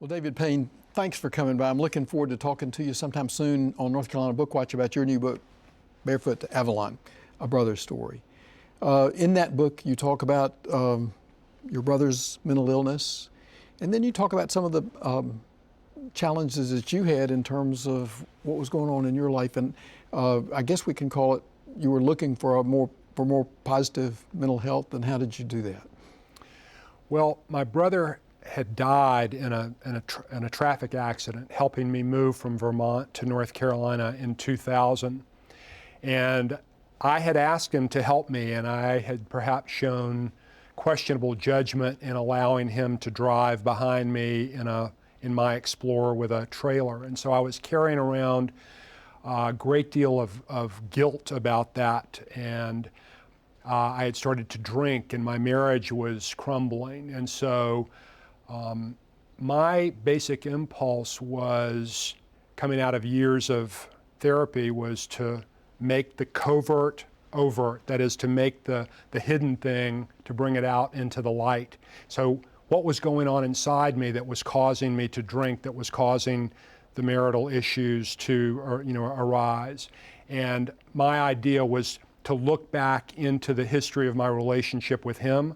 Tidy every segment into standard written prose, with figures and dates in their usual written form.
Well, David Payne, thanks for coming by. I'm looking forward to talking to you sometime soon on North Carolina Bookwatch about your new book, Barefoot to Avalon, A Brother's Story. In that book, you talk about your brother's mental illness, and then you talk about some of the challenges that you had in terms of what was going on in your life. And I guess we can call it, you were looking for more positive mental health, and how did you do that? Well, my brother had died in a traffic accident, helping me move from Vermont to North Carolina in 2000. And I had asked him to help me, and I had perhaps shown questionable judgment in allowing him to drive behind me in my Explorer with a trailer. And so I was carrying around a great deal of guilt about that. And I had started to drink, and my marriage was crumbling. And so my basic impulse was, coming out of years of therapy, was to make the covert overt, that is, to make the hidden thing, to bring it out into the light. So what was going on inside me that was causing me to drink, that was causing the marital issues to arise? And my idea was to look back into the history of my relationship with him,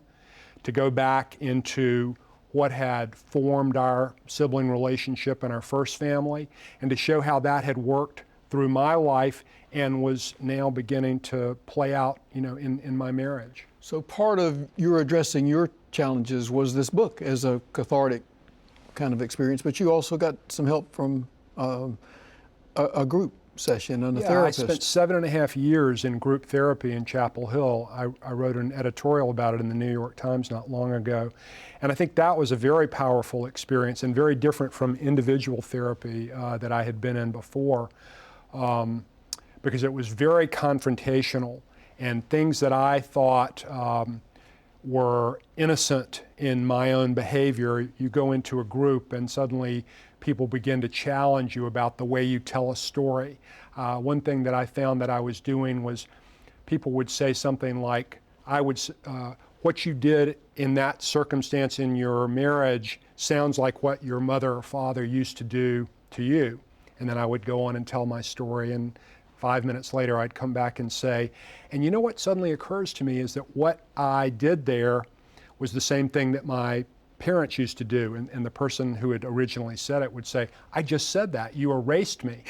to go back into what had formed our sibling relationship in our first family, and to show how that had worked through my life and was now beginning to play out, in my marriage. So part of your addressing your challenges was this book as a cathartic kind of experience, but you also got some help from a group session and a therapist. I spent 7.5 years in group therapy in Chapel Hill. I wrote an editorial about it in the New York Times not long ago. And I think that was a very powerful experience and very different from individual therapy that I had been in before, because it was very confrontational, and things that I thought were innocent in my own behavior, you go into a group and suddenly people begin to challenge you about the way you tell a story. One thing that I found that I was doing was, people would say something like, what you did in that circumstance in your marriage sounds like what your mother or father used to do to you. And then I would go on and tell my story, and 5 minutes later I'd come back and say, and you know what suddenly occurs to me is that what I did there was the same thing that my parents used to do. And the person who had originally said it would say, I just said that, you erased me.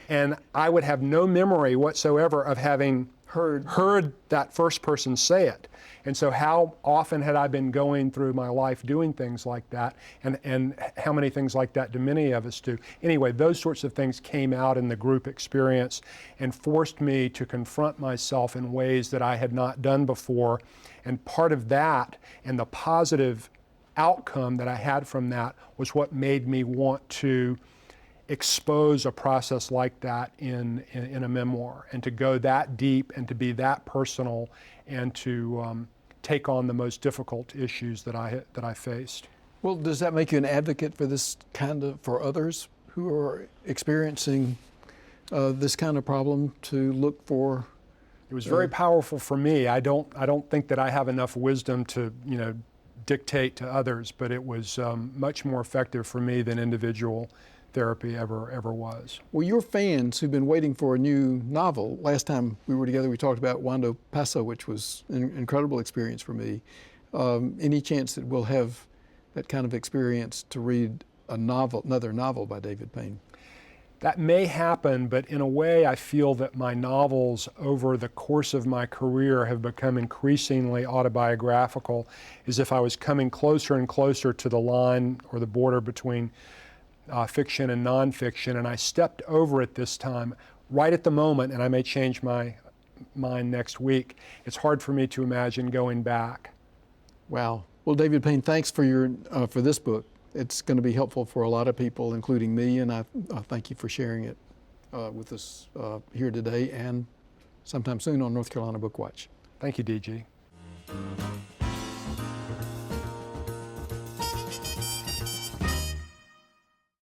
And I would have no memory whatsoever of having heard that first person say it. And so how often had I been going through my life doing things like that, and how many things like that do many of us do? Anyway, those sorts of things came out in the group experience and forced me to confront myself in ways that I had not done before. And part of that, and the positive outcome that I had from that, was what made me want to expose a process like that in a memoir, and to go that deep and to be that personal, and to take on the most difficult issues that I faced. Well, does that make you an advocate for this for others who are experiencing this kind of problem, to look for? It was very powerful for me. I don't think that I have enough wisdom to dictate to others, but it was much more effective for me than individual therapy ever was. Well, your fans who've been waiting for a new novel, last time we were together we talked about Wando Paso, which was an incredible experience for me. Any chance that we'll have that kind of experience to read another novel by David Payne? That may happen, but in a way I feel that my novels over the course of my career have become increasingly autobiographical, as if I was coming closer and closer to the line or the border between fiction and nonfiction, and I stepped over it this time, right at the moment, and I may change my mind next week. It's hard for me to imagine going back. Wow. Well, David Payne, thanks for for this book. It's going to be helpful for a lot of people, including me, and I thank you for sharing it with us here today and sometime soon on North Carolina Bookwatch. Thank you, DG.